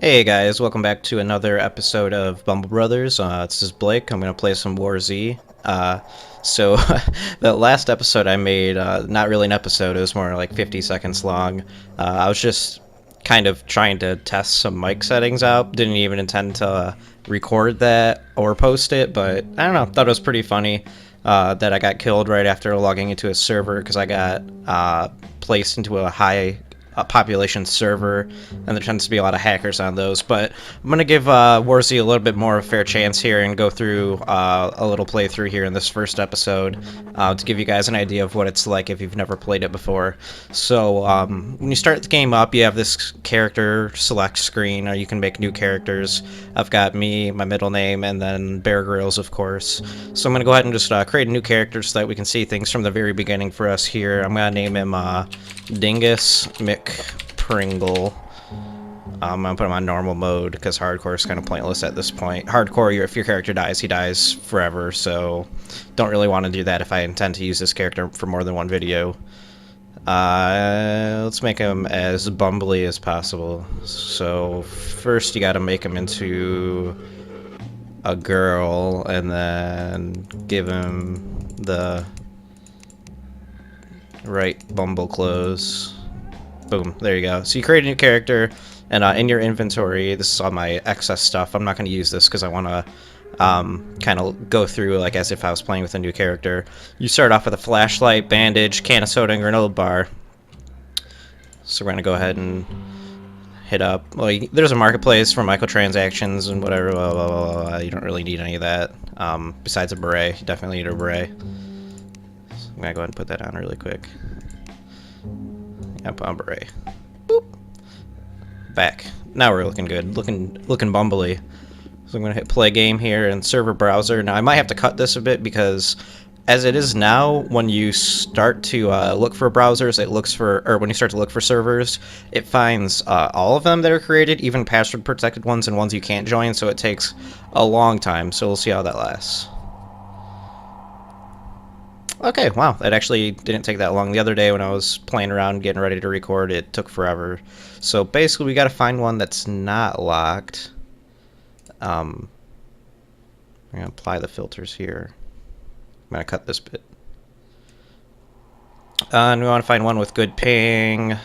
Hey guys, welcome back to another episode of Bumble Brothers. This is Blake. I'm gonna play some War Z. So the last episode I made, not really an episode. It was more like 50 seconds long. I was just kind of trying to test some mic settings out. Didn't even intend to record that or post it, but I don't know. Thought it was pretty funny that I got killed right after logging into a server because I got placed into a high population server, and there tends to be a lot of hackers on those. But I'm going to give Warzy a little bit more of a fair chance here and go through a little playthrough here in this first episode to give you guys an idea of what it's like if you've never played it before. So when you start the game up, you have this character select screen, or you can make new characters. I've got me, my middle name, and then Bear Grylls, of course. So I'm going to go ahead and just create a new character so that we can see things from the very beginning for us here. I'm going to name him Dingus McPringle. I'm gonna put him on normal mode because hardcore is kind of pointless at this point. Hardcore, if your character dies, he dies forever, so don't really want to do that if I intend to use this character for more than one video. Let's make him as bumbly as possible. So first you gotta make him into a girl, and then give him the right Bumble clothes. Boom, there you go. So you create a new character, and in your inventory, this is all my excess stuff. I'm not going to use this because I want to kind of go through like as if I was playing with a new character. You start off with a flashlight, bandage, can of soda, and granola bar. So we're going to go ahead and hit up. Well, there's a marketplace for microtransactions and whatever. Blah, blah, blah, blah. You don't really need any of that. Besides a beret, you definitely need a beret. I'm gonna go ahead and put that on really quick. Yep, on beret. Boop. Back. Now we're looking good. Looking bumbly. So I'm gonna hit play game here and server browser. Now I might have to cut this a bit because as it is now, when you start to look for browsers, it looks for, or when you start to look for servers, it finds all of them that are created, even password protected ones and ones you can't join, so it takes a long time. So we'll see how that lasts. Okay, wow, that actually didn't take that long. The other day when I was playing around getting ready to record, it took forever. So basically we gotta find one that's not locked. I'm gonna apply the filters here. I'm gonna cut this bit. And we wanna find one with good ping.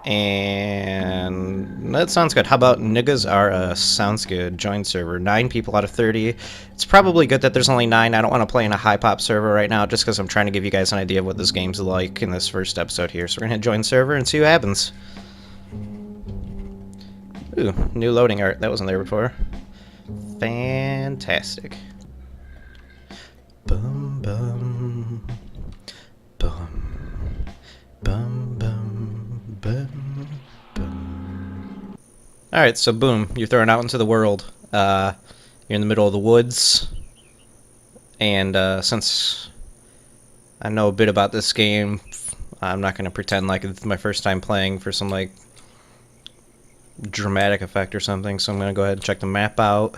And that sounds good. How about niggas are sounds good. Join server. 9 people out of 30. It's probably good that there's only 9. I don't want to play in a high pop server right now just because I'm trying to give you guys an idea of what this game's like in this first episode here. So we're gonna hit join server and see what happens. Ooh, new loading art. That wasn't there before. Fantastic. Bum bum bum bum bum bum bum. Alright, so boom, you're thrown out into the world. You're in the middle of the woods, and since I know a bit about this game, I'm not going to pretend like it's my first time playing for some like dramatic effect or something, so I'm going to go ahead and check the map out.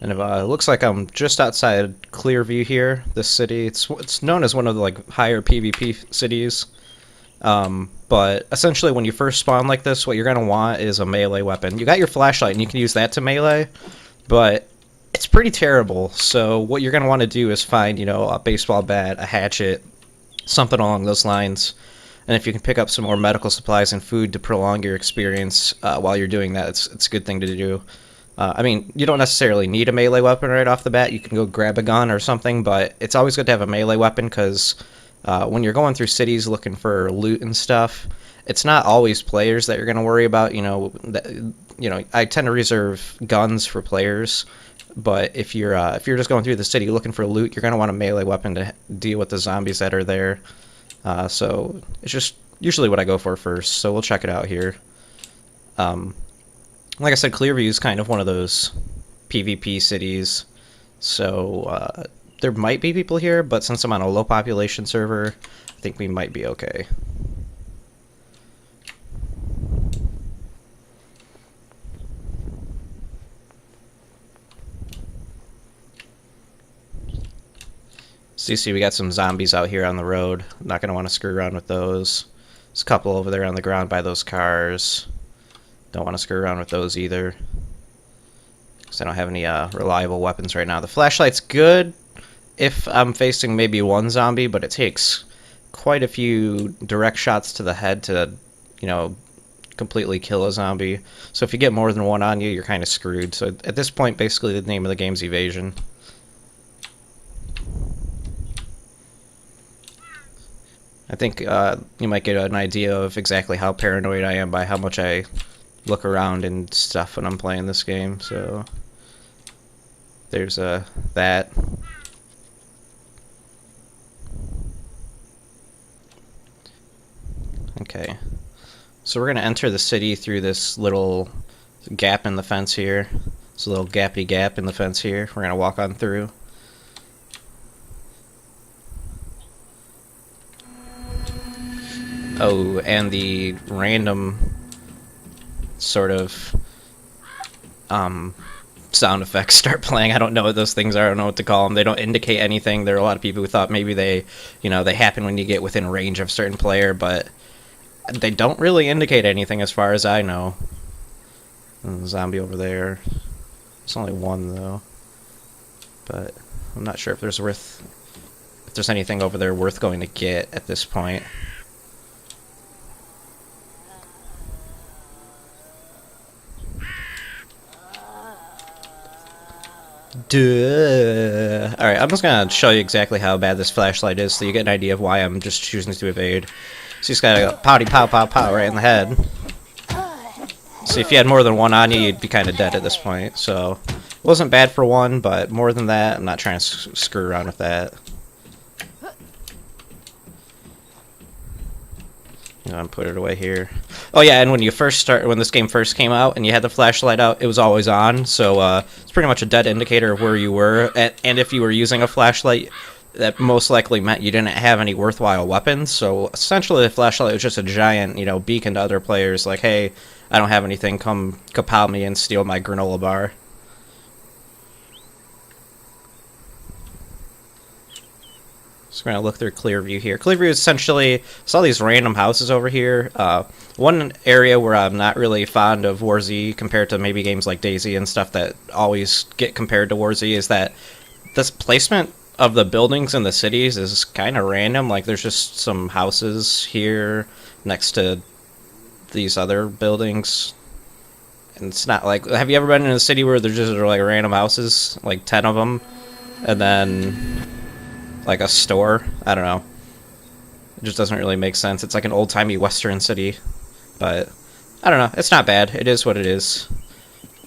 And it looks like I'm just outside Clearview here, this city. It's known as one of the like higher PvP cities. But essentially when you first spawn like this, what you're going to want is a melee weapon. You got your flashlight and you can use that to melee, but it's pretty terrible. So what you're going to want to do is find, you know, a baseball bat, a hatchet, something along those lines. And if you can pick up some more medical supplies and food to prolong your experience while you're doing that, it's a good thing to do. I mean, you don't necessarily need a melee weapon right off the bat. You can go grab a gun or something, but it's always good to have a melee weapon because when you're going through cities looking for loot and stuff, it's not always players that you're going to worry about. You know, I tend to reserve guns for players, but if you're just going through the city looking for loot, you're going to want a melee weapon to deal with the zombies that are there. So it's just usually what I go for first. So we'll check it out here. Like I said, Clearview is kind of one of those PvP cities, so there might be people here, but since I'm on a low population server, I think we might be okay. So you see we got some zombies out here on the road. I'm not going to want to screw around with those. There's a couple over there on the ground by those cars. Don't want to screw around with those either, because I don't have any reliable weapons right now. The flashlight's good if I'm facing maybe one zombie, but it takes quite a few direct shots to the head to, completely kill a zombie. So if you get more than one on you, you're kind of screwed. So at this point, basically the name of the game's evasion. I think you might get an idea of exactly how paranoid I am by how much I look around and stuff when I'm playing this game. So there's that. Okay, so we're gonna enter the city through this little gap in the fence here. It's a little gappy gap in the fence here. We're gonna walk on through. Oh, and the random sort of sound effects start playing. I don't know what those things are. I don't know what to call them. They don't indicate anything. There are a lot of people who thought maybe they happen when you get within range of a certain player, but they don't really indicate anything as far as I know. Zombie over there. It's only one though, but I'm not sure if there's anything over there worth going to get at this point. Duh. Alright, I'm just gonna show you exactly how bad this flashlight is so you get an idea of why I'm just choosing to evade. So you just gotta go potty pow pow pow right in the head. So if you had more than one on you, you'd be kind of dead at this point. So it wasn't bad for one, but more than that, I'm not trying to screw around with that. And put it away here. Oh yeah, and when this game first came out and you had the flashlight out, it was always on, so it's pretty much a dead indicator of where you were. And if you were using a flashlight, that most likely meant you didn't have any worthwhile weapons. So essentially, the flashlight was just a giant, beacon to other players, like, hey, I don't have anything, come kapow me and steal my granola bar. So we're going to look through Clearview here. Clearview is essentially, it's all these random houses over here. One area where I'm not really fond of War Z compared to maybe games like DayZ and stuff that always get compared to War Z is that this placement of the buildings in the cities is kind of random. Like there's just some houses here next to these other buildings. And it's not like, have you ever been in a city where there's just like random houses, like 10 of them, and then like a store? I don't know. It just doesn't really make sense. It's like an old-timey western city. But I don't know. It's not bad. It is what it is.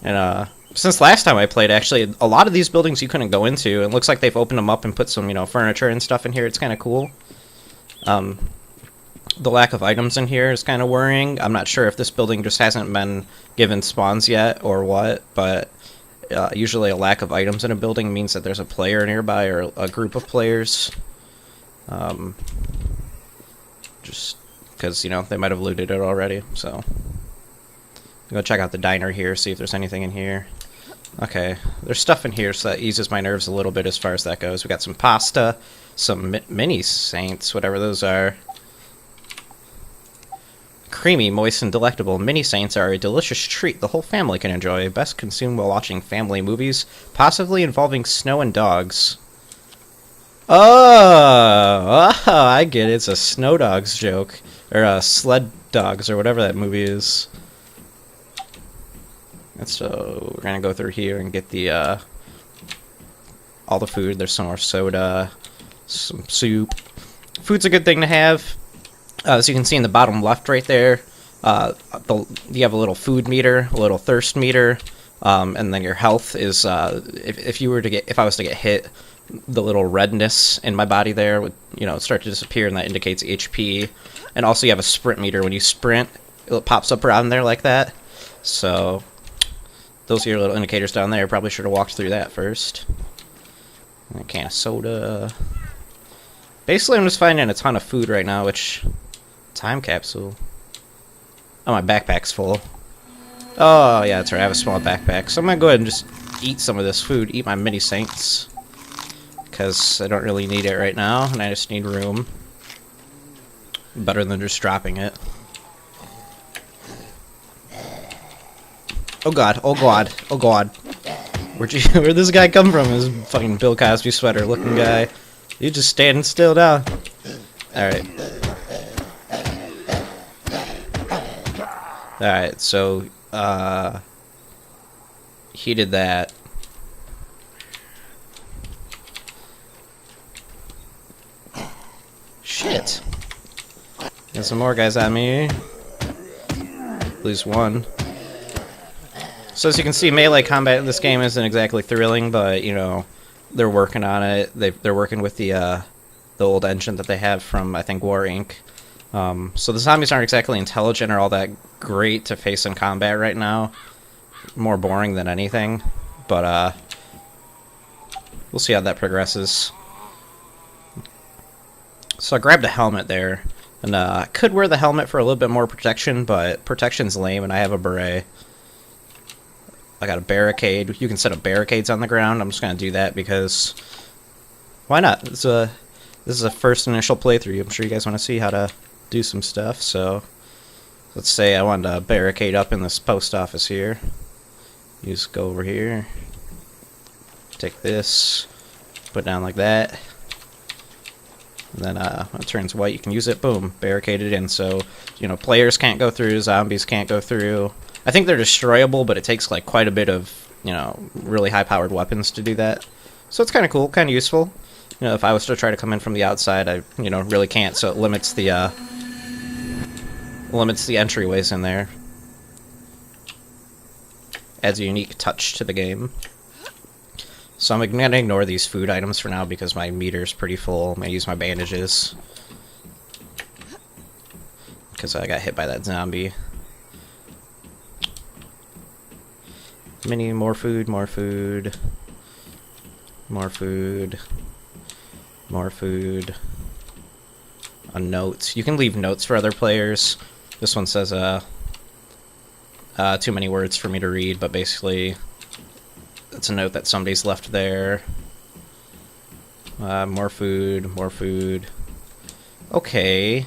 And since last time I played, actually, a lot of these buildings you couldn't go into. It looks like they've opened them up and put some, furniture and stuff in here. It's kind of cool. The lack of items in here is kind of worrying. I'm not sure if this building just hasn't been given spawns yet or what, but usually a lack of items in a building means that there's a player nearby or a group of players. Just because, they might have looted it already, so. Go check out the diner here, see if there's anything in here. Okay, there's stuff in here, so that eases my nerves a little bit as far as that goes. We got some pasta, some mini saints, whatever those are. Creamy, moist, and delectable, mini saints are a delicious treat the whole family can enjoy. Best consumed while watching family movies, possibly involving snow and dogs. Oh, I get it. It's a Snow Dogs joke. Or Sled Dogs, or whatever that movie is. And so we're going to go through here and get the all the food. There's some more soda, some soup. Food's a good thing to have. As you can see in the bottom left right there, you have a little food meter, a little thirst meter, and then your health is, if I was to get hit, the little redness in my body there would, start to disappear, and that indicates HP. And also you have a sprint meter. When you sprint, it pops up around there like that. So those are your little indicators down there. Probably should have walked through that first. And a can of soda. Basically, I'm just finding a ton of food right now, which... Time capsule. Oh, my backpack's full. Oh, yeah, that's right. I have a small backpack. So I'm going to go ahead and just eat some of this food. Eat my mini saints. Because I don't really need it right now, and I just need room. Better than just dropping it. Oh god, oh god, oh god. Where'd this guy come from? This fucking Bill Cosby sweater looking guy. You just standing still now. Alright. Alright, so, he did that. Shit. Got some more guys on me. At least one. So as you can see, melee combat in this game isn't exactly thrilling, but, you know, they're working on it. They're working with the old engine that they have from, I think, War Inc. So the zombies aren't exactly intelligent or all that great to face in combat right now. More boring than anything. But, we'll see how that progresses. So I grabbed a helmet there. And I could wear the helmet for a little bit more protection, but protection's lame, and I have a beret. I got a barricade. You can set up barricades on the ground. I'm just going to do that because... why not? This is a first initial playthrough. I'm sure you guys want to see how to do some stuff, so... let's say I wanted to barricade up in this post office here. You just go over here. Take this. Put it down like that. And then when it turns white, you can use it. Boom. Barricade it in. So, you know, players can't go through. Zombies can't go through. I think they're destroyable, but it takes, like, quite a bit of, you know, really high-powered weapons to do that. So it's kind of cool, kind of useful. You know, if I was to try to come in from the outside, I, you know, really can't. So it limits the entryways in there. Adds a unique touch to the game. So I'm going to ignore these food items for now because my meter's pretty full. I'm going to use my bandages. Because I got hit by that zombie. More food, more food. More food. More food. A note. You can leave notes for other players. This one says, too many words for me to read, but basically... it's a note that somebody's left there. More food, more food. Okay.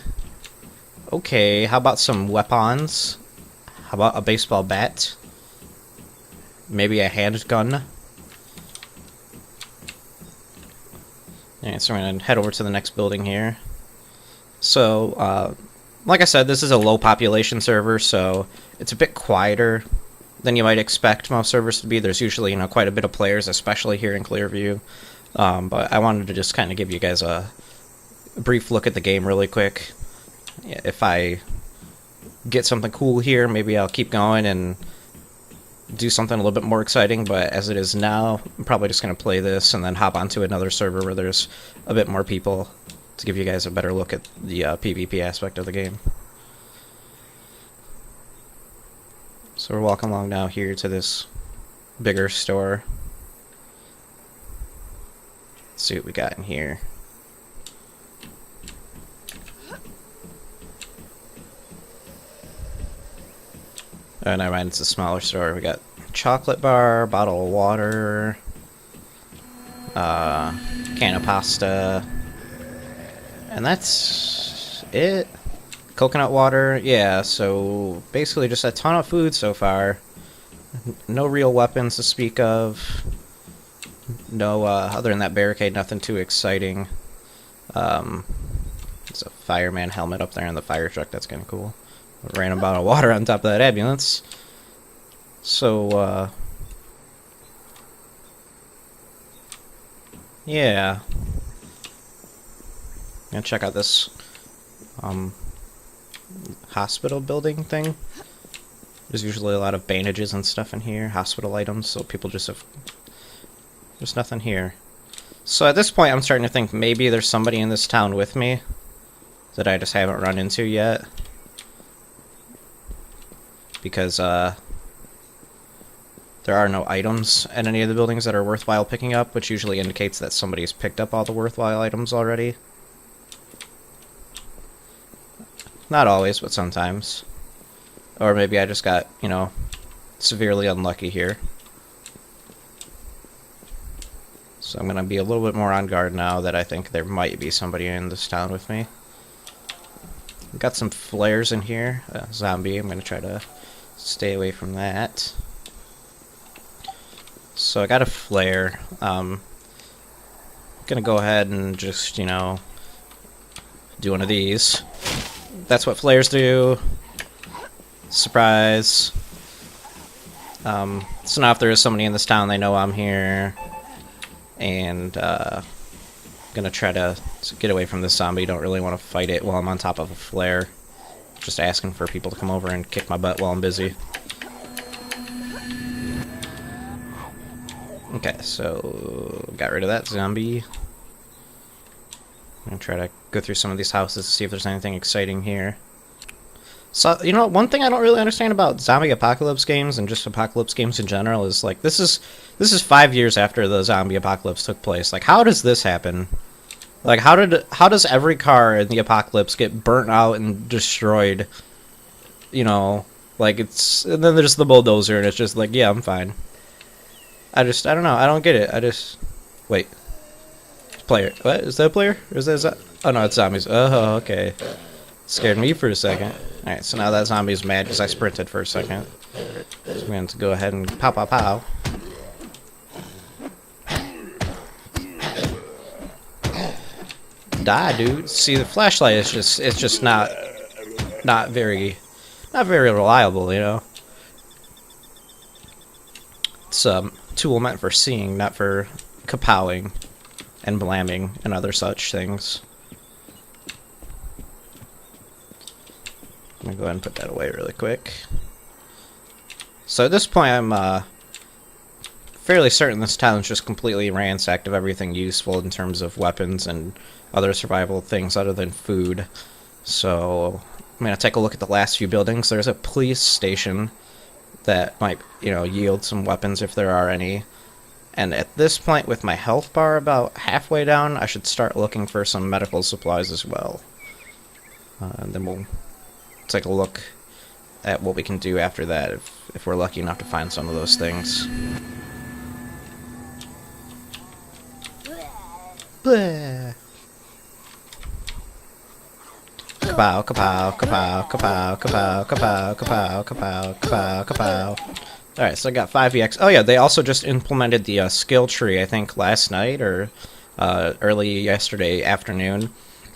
Okay, how about some weapons? How about a baseball bat? Maybe a handgun? Alright, so we're gonna head over to the next building here. So, like I said, this is a low population server, so it's a bit quieter than you might expect most servers to be. There's usually, you know, quite a bit of players, especially here in Clearview. But I wanted to just kind of give you guys a brief look at the game really quick. If I get something cool here, maybe I'll keep going and do something a little bit more exciting, but as it is now, I'm probably just going to play this and then hop onto another server where there's a bit more people to give you guys a better look at the PvP aspect of the game. So we're walking along now here to this bigger store. Let's see what we got in here. Oh, never mind, it's a smaller store. We got chocolate bar, bottle of water, can of pasta, and that's it. Coconut water, yeah, so basically just a ton of food so far. No real weapons to speak of. No, other than that barricade, nothing too exciting. There's a fireman helmet up there in the fire truck, that's kind of cool. A random bottle of water on top of that ambulance. So, yeah. Gonna check out this, hospital building thing. There's usually a lot of bandages and stuff in here, hospital items, so people just have... there's nothing here. So at this point I'm starting to think maybe there's somebody in this town with me that I just haven't run into yet. Because, there are no items in any of the buildings that are worthwhile picking up, which usually indicates that somebody's picked up all the worthwhile items already. Not always, but sometimes. Or maybe I just got, you know, severely unlucky here. So I'm going to be a little bit more on guard now that I think there might be somebody in this town with me. Got some flares in here. Zombie, I'm going to try to stay away from that. So I got a flare. Gonna go ahead and just, you know, do one of these. That's what flares do. Surprise. So now if there is somebody in this town, they know I'm here. And, gonna try to get away from this zombie. Don't really want to fight it while I'm on top of a flare. Just asking for people to come over and kick my butt while I'm busy. Okay, so got rid of that zombie. I'm gonna try to go through some of these houses to see if there's anything exciting here. So, you know, one thing I don't really understand about zombie apocalypse games and just apocalypse games in general is, like, this is 5 years after the zombie apocalypse took place. Like, how does this happen? Like, how does every car in the apocalypse get burnt out and destroyed? You know, like, and then there's the bulldozer, and it's just like, yeah, I'm fine. I don't know. I don't get it. Wait. Player. What? Is that a player? Or is that oh, no, it's zombies. Oh, okay. Scared me for a second. Alright, so now that zombie's mad because I sprinted for a second. So we're going to go ahead and pow, pow, pow. Die, dude. See, the flashlight is just not very reliable, you know? It's a tool meant for seeing, not for kapowing and blamming and other such things. I'm gonna go ahead and put that away really quick. So at this point, I'm fairly certain this town's just completely ransacked of everything useful in terms of weapons and other survival things other than food. So I'm gonna take a look at the last few buildings. There's a police station that might, you know, yield some weapons if there are any. And at this point, with my health bar about halfway down, I should start looking for some medical supplies as well. And then we'll take a look at what we can do after that, if we're lucky enough to find some of those things. Blah. Kapow, kapow, kapow, kapow, kapow, kapow, kapow, kapow, kapow, kapow. Alright, so I got 5 EX. Oh yeah, they also just implemented the skill tree, I think, last night or early yesterday afternoon.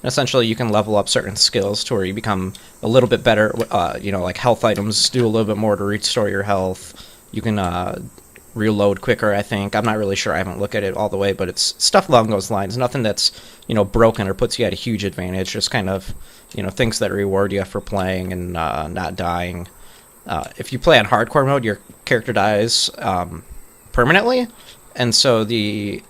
Essentially, you can level up certain skills to where you become a little bit better, you know, like health items do a little bit more to restore your health. You can reload quicker, I think. I'm not really sure. I haven't looked at it all the way, but it's stuff along those lines. Nothing that's, you know, broken or puts you at a huge advantage. Just kind of, you know, things that reward you for playing and not dying. If you play on hardcore mode, your character dies permanently, and so the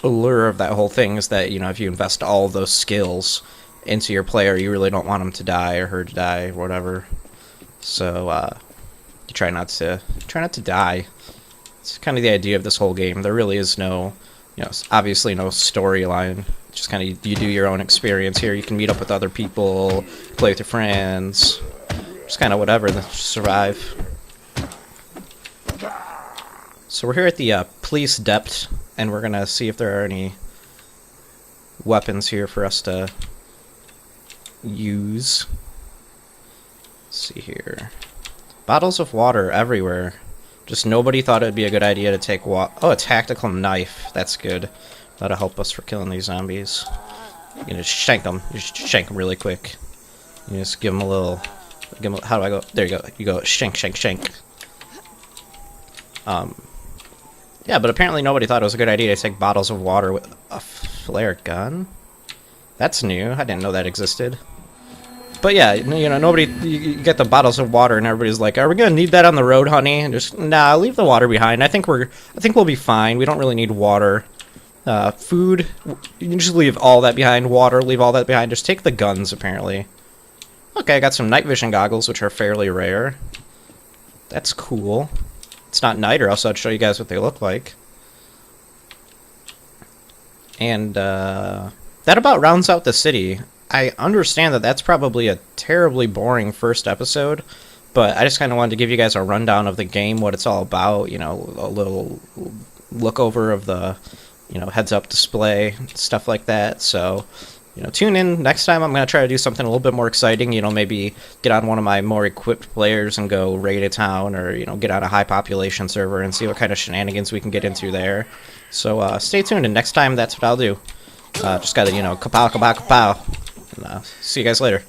allure of that whole thing is that, you know, if you invest all of those skills into your player, you really don't want him to die or her to die or whatever. So you try not to die. It's kind of the idea of this whole game. There really is no, you know, obviously no storyline. Just kind of you do your own experience here. You can meet up with other people, play with your friends, just kind of whatever to survive. So we're here at the police depot, and we're gonna see if there are any weapons here for us to use. Let's see here. Bottles of water everywhere. Just nobody thought it'd be a good idea to take oh, a tactical knife. That's good. That'll help us for killing these zombies. You know, shank them. You just shank them really quick. You just give them a little. How do I go? There you go. You go shank, shank, shank. Yeah, but apparently nobody thought it was a good idea to take bottles of water with a flare gun. That's new. I didn't know that existed. But yeah, you know, nobody. You get the bottles of water, and everybody's like, "Are we gonna need that on the road, honey?" And just nah, leave the water behind. I think we'll be fine. We don't really need water. Food, you can just leave all that behind. Water, leave all that behind. Just take the guns, apparently. Okay, I got some night vision goggles, which are fairly rare. That's cool. It's not night, or else I'd show you guys what they look like. And that about rounds out the city. I understand that that's probably a terribly boring first episode, but I just kind of wanted to give you guys a rundown of the game, what it's all about, you know, a little look over of the, you know, heads-up display, stuff like that. So tune in next time. I'm going to try to do something a little bit more exciting. Maybe get on one of my more equipped players and go raid a town, or get on a high population server and see what kind of shenanigans we can get into there. So stay tuned, and next time that's what I'll do. Just gotta kapow kapow kapow. And, see you guys later.